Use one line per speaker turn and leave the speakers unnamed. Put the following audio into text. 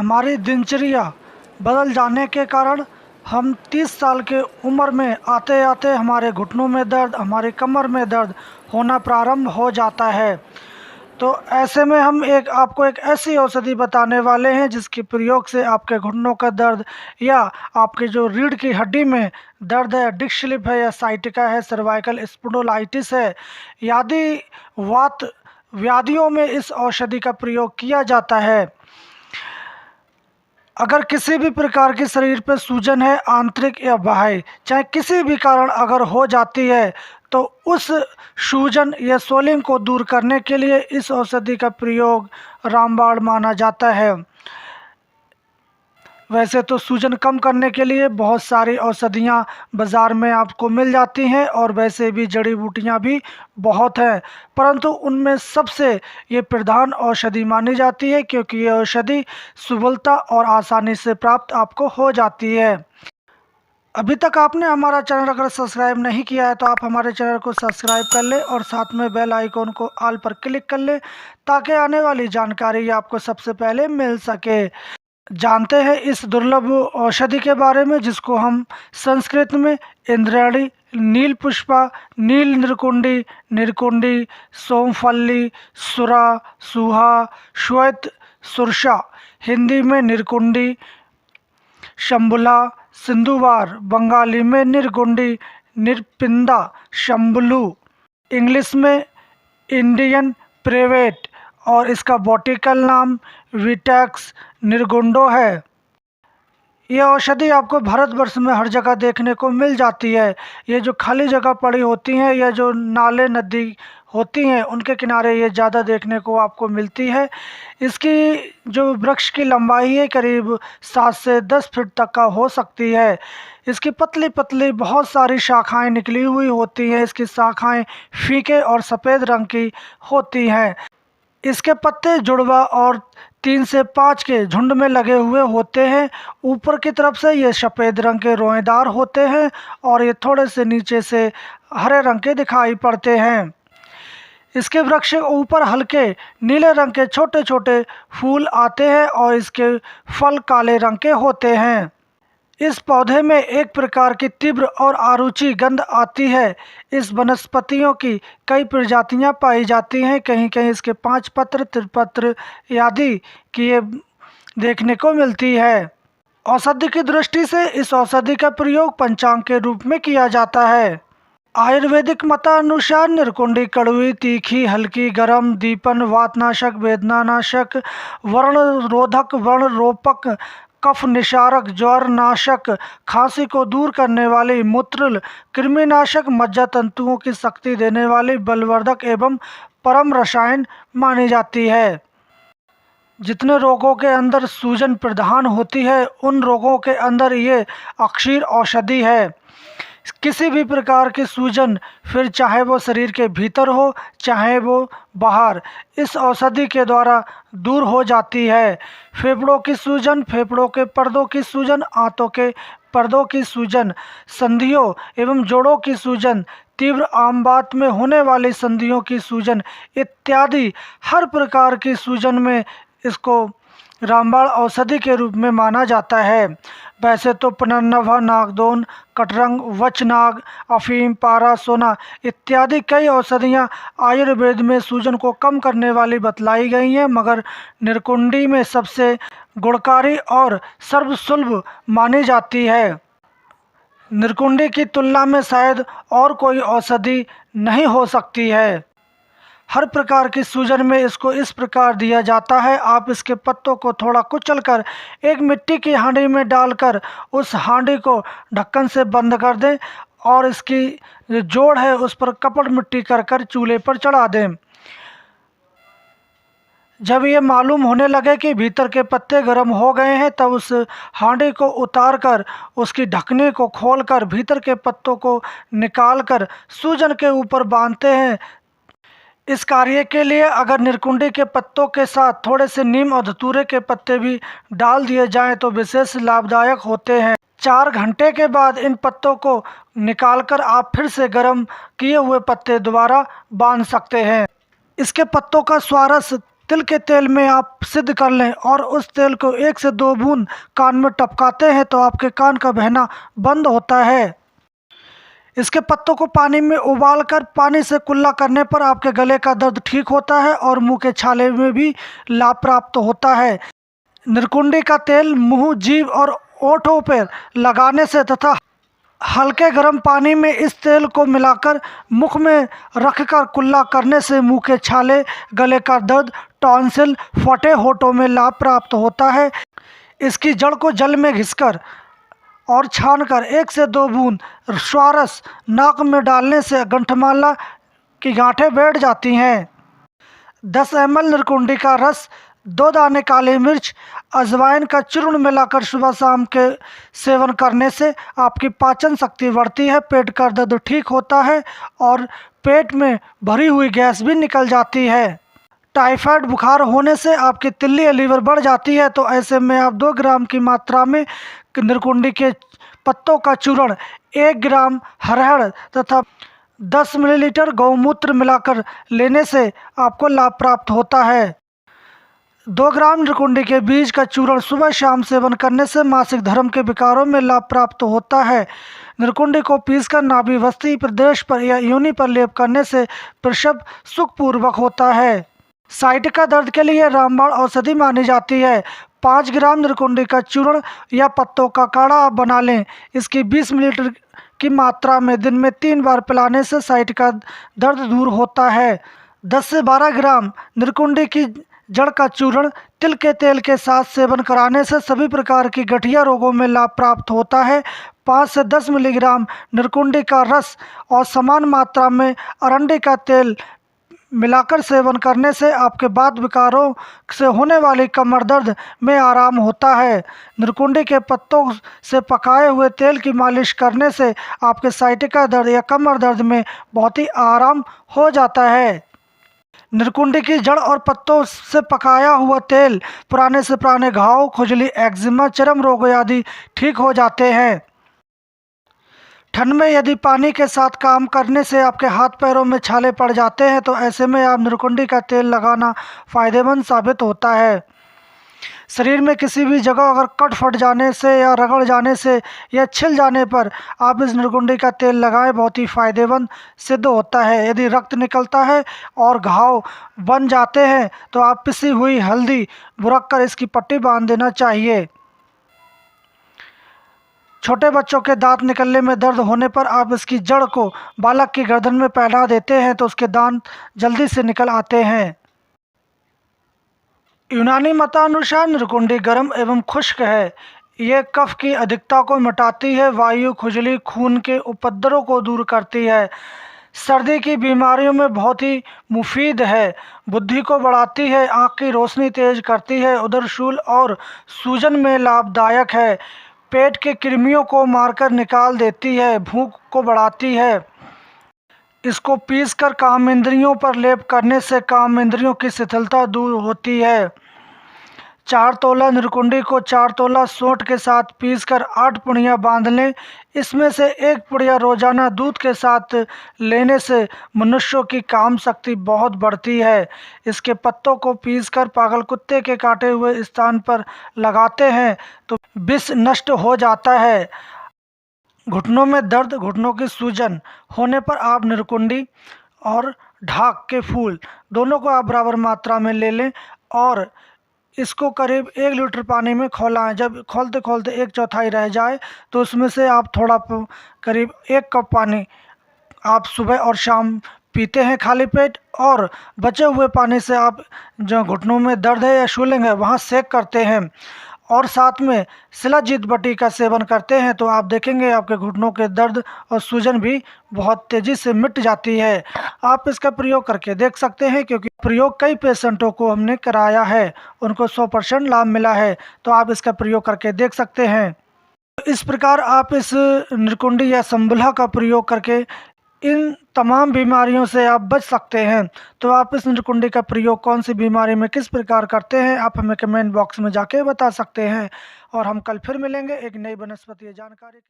हमारी दिनचर्या बदल जाने के कारण हम 30 साल के उम्र में आते आते हमारे घुटनों में दर्द, हमारी कमर में दर्द होना प्रारंभ हो जाता है। तो ऐसे में हम आपको एक ऐसी औषधि बताने वाले हैं जिसके प्रयोग से आपके घुटनों का दर्द या आपके जो रीढ़ की हड्डी में दर्द है, डिस्क स्लिप है या साइटिका है, सर्वाइकल स्पॉन्डिलाइटिस है, आदि वात व्याधियों में इस औषधि का प्रयोग किया जाता है। अगर किसी भी प्रकार की शरीर पर सूजन है, आंतरिक या बाह्य, चाहे किसी भी कारण अगर हो जाती है, तो उस सूजन या स्वेलिंग को दूर करने के लिए इस औषधि का प्रयोग रामबाण माना जाता है। वैसे तो सूजन कम करने के लिए बहुत सारी औषधियाँ बाज़ार में आपको मिल जाती हैं और वैसे भी जड़ी बूटियाँ भी बहुत हैं, परंतु उनमें सबसे ये प्रधान औषधि मानी जाती है क्योंकि ये औषधि सुलभता और आसानी से प्राप्त आपको हो जाती है। अभी तक आपने हमारा चैनल अगर सब्सक्राइब नहीं किया है तो आप हमारे चैनल को सब्सक्राइब कर लें और साथ में बेल आइकॉन को ऑल पर क्लिक कर लें ताकि आने वाली जानकारी आपको सबसे पहले मिल सके। जानते हैं इस दुर्लभ औषधि के बारे में जिसको हम संस्कृत में इंद्रायणी, नील पुष्पा, नील निर्कुंडी, निर्कुंडी, सोमफल्ली, सुरा, सुहा, श्वेत सुरसा, हिंदी में निर्कुंडी, शंबुला, सिंधुवार, बंगाली में निर्गुंडी, निर्पिंदा, शंबुलू, इंग्लिश में इंडियन प्रेवेट और इसका बॉटिकल नाम विटैक्स निर्गुंडो है। यह औषधि आपको भारतवर्ष में हर जगह देखने को मिल जाती है। ये जो खाली जगह पड़ी होती हैं या जो नाले नदी होती हैं उनके किनारे ये ज़्यादा देखने को आपको मिलती है। इसकी जो वृक्ष की लंबाई है करीब 7 से 10 फीट तक का हो सकती है। इसकी पतली पतली बहुत सारी शाखाएं निकली हुई होती हैं। इसकी शाखाएं फीके और सफ़ेद रंग की होती हैं। इसके पत्ते जुड़वा और 3 से 5 के झुंड में लगे हुए होते हैं। ऊपर की तरफ से ये सफ़ेद रंग के रोएदार होते हैं और ये थोड़े से नीचे से हरे रंग के दिखाई पड़ते हैं। इसके वृक्ष के ऊपर हल्के नीले रंग के छोटे छोटे फूल आते हैं और इसके फल काले रंग के होते हैं। इस पौधे में एक प्रकार की तीव्र और आरुचि गंध आती है। इस वनस्पतियों की कई प्रजातियां पाई जाती हैं। कहीं कहीं इसके 5 पत्र, त्रिपत्र आदि की ये देखने को मिलती है। औषधि की दृष्टि से इस औषधि का प्रयोग पंचांग के रूप में किया जाता है। आयुर्वेदिक मतानुसार निर्कुंडी कड़वी, तीखी, हल्की, गरम, दीपन, वातनाशक, वेदनानाशक, वर्णरोधक, वर्णरोपक, कफ निशारक, ज्वर नाशक, खांसी को दूर करने वाली, मूत्र कृमिनाशक, मज्जा तंतुओं की शक्ति देने वाली, बलवर्धक एवं परम रसायन मानी जाती है। जितने रोगों के अंदर सूजन प्रधान होती है उन रोगों के अंदर ये अक्षीर औषधि है। किसी भी प्रकार की सूजन, फिर चाहे वो शरीर के भीतर हो चाहे वो बाहर, इस औषधि के द्वारा दूर हो जाती है। फेफड़ों की सूजन, फेफड़ों के पर्दों की सूजन, आंतों के पर्दों की सूजन, संधियों एवं जोड़ों की सूजन, तीव्र आम बात में होने वाली संधियों की सूजन इत्यादि हर प्रकार की सूजन में इसको रामबाण औषधि के रूप में माना जाता है। वैसे तो पुनर्नवा, नागदोन, कटरंग, वचनाग, अफीम, पारा, सोना इत्यादि कई औषधियाँ आयुर्वेद में सूजन को कम करने वाली बतलाई गई हैं, मगर निर्कुंडी में सबसे गुणकारी और सर्वसुलभ मानी जाती है। निर्कुंडी की तुलना में शायद और कोई औषधि नहीं हो सकती है। हर प्रकार की सूजन में इसको इस प्रकार दिया जाता है। आप इसके पत्तों को थोड़ा कुचलकर एक मिट्टी की हांडी में डालकर उस हांडी को ढक्कन से बंद कर दें और इसकी जो जोड़ है उस पर कपड़ मिट्टी कर कर चूल्हे पर चढ़ा दें। जब ये मालूम होने लगे कि भीतर के पत्ते गर्म हो गए हैं तब उस हांडी को उतार कर उसकी ढकनी को खोलकर भीतर के पत्तों को निकाल कर सूजन के ऊपर बांधते हैं। इस कार्य के लिए अगर निर्कुंडी के पत्तों के साथ थोड़े से नीम और धतूरे के पत्ते भी डाल दिए जाएं तो विशेष लाभदायक होते हैं। 4 घंटे के बाद इन पत्तों को निकालकर आप फिर से गर्म किए हुए पत्ते दोबारा बांध सकते हैं। इसके पत्तों का स्वारस तिल के तेल में आप सिद्ध कर लें और उस तेल को 1 से 2 बूंद कान में टपकाते हैं तो आपके कान का बहना बंद होता है। इसके पत्तों को पानी में उबालकर पानी से कुल्ला करने पर आपके गले का दर्द ठीक होता है और मुंह के छाले में भी लाभ प्राप्त होता है। निरकुंडी का तेल मुंह, जीभ और ओठों पर लगाने से तथा हल्के गर्म पानी में इस तेल को मिलाकर मुख में रखकर कुल्ला करने से मुंह के छाले, गले का दर्द, टॉन्सिल, फटे होठों में लाभ प्राप्त होता है। इसकी जड़ को जल में घिसकर और छानकर 1 से 2 बूंद स्वारस नाक में डालने से गंठमाला की गांठें बैठ जाती हैं। 10 ml निरकुंडी का रस, 2 दाने काली मिर्च, अजवाइन का चूर्ण मिलाकर सुबह शाम के सेवन करने से आपकी पाचन शक्ति बढ़ती है, पेट का दर्द ठीक होता है और पेट में भरी हुई गैस भी निकल जाती है। टाइफाइड बुखार होने से आपकी तिल्ली या लीवर बढ़ जाती है तो ऐसे में आप 2 ग्राम की मात्रा में निरकुंडी के पत्तों का चूर्ण, 1 ग्राम हरहर तथा 10 मिलीलीटर गौमूत्र मिलाकर लेने से आपको लाभ प्राप्त होता है। 2 ग्राम निरकुंडी के बीज का चूर्ण सुबह शाम सेवन करने से मासिक धर्म के विकारों में लाभ प्राप्त होता है। निरकुंडी को पीसकर नाभि वस्ती प्रदेश पर या योनि पर लेप करने से प्रसव सुखपूर्वक होता है। साइटिका दर्द के लिए रामबाण औषधि मानी जाती है। 5 ग्राम निरकुंडी का चूर्ण या पत्तों का काढ़ा आप बना लें। इसकी 20 मिलीलीटर की मात्रा में दिन में 3 बार पिलाने से साइटिका दर्द दूर होता है। 10 से 12 ग्राम निरकुंडी की जड़ का चूर्ण तिल के तेल के साथ सेवन कराने से सभी प्रकार की गठिया रोगों में लाभ प्राप्त होता है। 5 से 10 मिलीग्राम निरकुंडी का रस और समान मात्रा में अरंडी का तेल मिलाकर सेवन करने से आपके वात विकारों से होने वाली कमर दर्द में आराम होता है। निरकुंडी के पत्तों से पकाए हुए तेल की मालिश करने से आपके साइटिका दर्द या कमर दर्द में बहुत ही आराम हो जाता है। निरकुंडी की जड़ और पत्तों से पकाया हुआ तेल पुराने से पुराने घाव, खुजली, एक्जिमा, चर्म रोग आदि ठीक हो जाते हैं। ठंड में यदि पानी के साथ काम करने से आपके हाथ पैरों में छाले पड़ जाते हैं तो ऐसे में आप निरकुंडी का तेल लगाना फ़ायदेमंद साबित होता है। शरीर में किसी भी जगह अगर कट फट जाने से या रगड़ जाने से या छिल जाने पर आप इस निरकुंडी का तेल लगाएं, बहुत ही फ़ायदेमंद सिद्ध होता है। यदि रक्त निकलता है और घाव बन जाते हैं तो आप पिसी हुई हल्दी बुरक कर इसकी पट्टी बांध देना चाहिए। छोटे बच्चों के दांत निकलने में दर्द होने पर आप इसकी जड़ को बालक की गर्दन में पहना देते हैं तो उसके दांत जल्दी से निकल आते हैं। यूनानी मतानुसार निरकुंडी गर्म एवं खुश्क है। ये कफ की अधिकता को मिटाती है, वायु, खुजली, खून के उपद्रव को दूर करती है, सर्दी की बीमारियों में बहुत ही मुफीद है, बुद्धि को बढ़ाती है, आँख की रोशनी तेज करती है, उदरशूल और सूजन में लाभदायक है, पेट के कृमियों को मारकर निकाल देती है, भूख को बढ़ाती है। इसको पीसकर काम इंद्रियों पर लेप करने से काम इंद्रियों की शिथिलता दूर होती है। 4 तोला निरकुंडी को 4 तोला सोंठ के साथ पीसकर 8 पुड़ियाँ बांध लें। इसमें से 1 पुड़िया रोजाना दूध के साथ लेने से मनुष्यों की काम शक्ति बहुत बढ़ती है। इसके पत्तों को पीसकर पागल कुत्ते के काटे हुए स्थान पर लगाते हैं तो विष नष्ट हो जाता है। घुटनों में दर्द, घुटनों की सूजन होने पर आप निरकुंडी और ढाक के फूल दोनों को आप बराबर मात्रा में ले लें और इसको करीब 1 लीटर पानी में खौलाएं। जब खोलते खोलते 1/4 रह जाए तो उसमें से आप थोड़ा करीब 1 कप पानी आप सुबह और शाम पीते हैं खाली पेट, और बचे हुए पानी से आप जो घुटनों में दर्द है या शूलिंग है वहाँ सेक करते हैं और साथ में शिलाजीत बटी का सेवन करते हैं तो आप देखेंगे आपके घुटनों के दर्द और सूजन भी बहुत तेज़ी से मिट जाती है। आप इसका प्रयोग करके देख सकते हैं क्योंकि प्रयोग कई पेशेंटों को हमने कराया है, उनको 100% लाभ मिला है, तो आप इसका प्रयोग करके देख सकते हैं। इस प्रकार आप इस निरकुंडी या संबुला का प्रयोग करके इन तमाम बीमारियों से आप बच सकते हैं। तो आप इस निरकुंडी का प्रयोग कौन सी बीमारी में किस प्रकार करते हैं आप हमें कमेंट बॉक्स में जाके बता सकते हैं, और हम कल फिर मिलेंगे एक नई वनस्पति जानकारी के